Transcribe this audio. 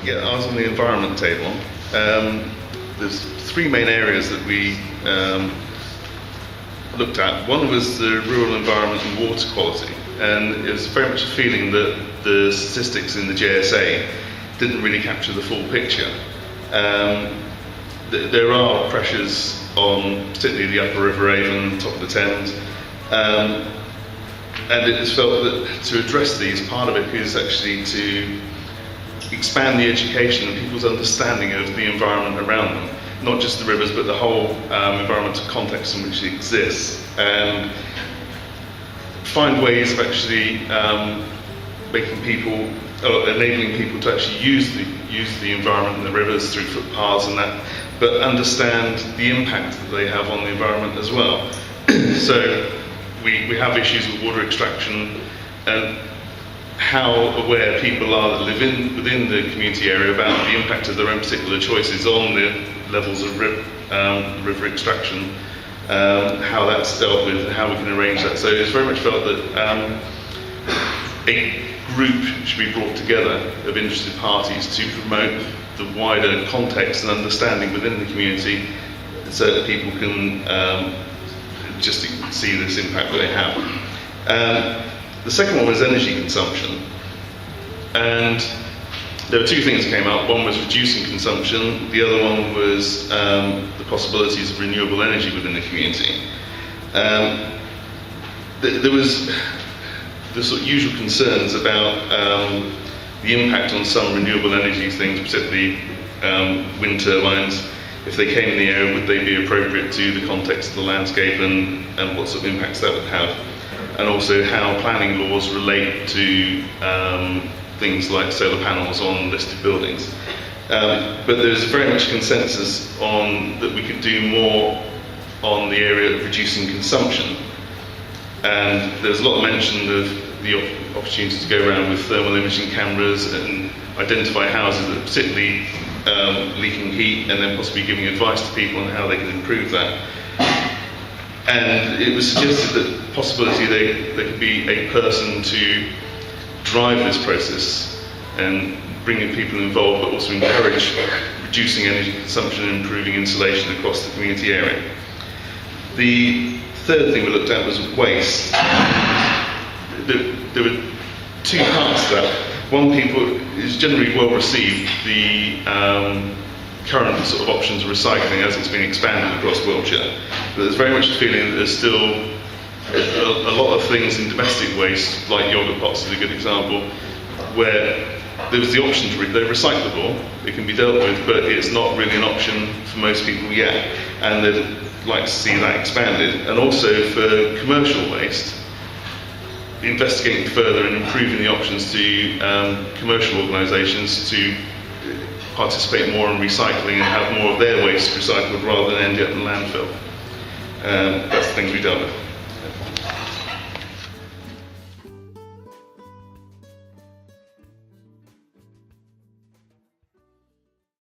Yeah, I was on the environment table. There's three main areas that we looked at. One was the rural environment and water quality, and it was very much a feeling that the statistics in the JSA didn't really capture the full picture. There are pressures on particularly the upper River Avon, top of the Thames, and it is felt that to address these, part of it is actually to expand the education and people's understanding of the environment around them, not just the rivers but the whole environmental context in which it exists, and find ways of actually making people, enabling people to actually use the environment and the rivers through footpaths and that, but understand the impact that they have on the environment as well. So we have issues with water extraction, and how aware people are that live within the community area about the impact of their own particular choices on the levels of river extraction, how that's dealt with and how we can arrange that. So it's very much felt that a group should be brought together of interested parties to promote the wider context and understanding within the community so that people can just see this impact that they have. The second one was energy consumption, and there were two things that came out. One was reducing consumption, the other one was the possibilities of renewable energy within the community. There was the sort of usual concerns about the impact on some renewable energy things, particularly wind turbines. If they came in the area, would they be appropriate to the context of the landscape, and what sort of impacts that would have? And also how planning laws relate to things like solar panels on listed buildings. But there's very much consensus on that we could do more on the area of reducing consumption. And there's a lot of mention of the opportunity to go around with thermal imaging cameras and identify houses that are particularly leaking heat, and then possibly giving advice to people on how they can improve that. And it was suggested that possibility there could be a person to drive this process and bringing people involved, but also encourage reducing energy consumption and improving insulation across the community area. The third thing we looked at was waste. There were two parts to that. One, people is generally well received the current sort of options of recycling as it's been expanded across Wiltshire, but there's very much a feeling that there's still a lot of things in domestic waste, like yoghurt pots is a good example, where there was the option to they're recyclable, it can be dealt with, but it's not really an option for most people yet, and they'd like to see that expanded. And also for commercial waste, investigating further and improving the options to commercial organisations to participate more in recycling and have more of their waste recycled rather than end up in landfill. That's the things we dealt with.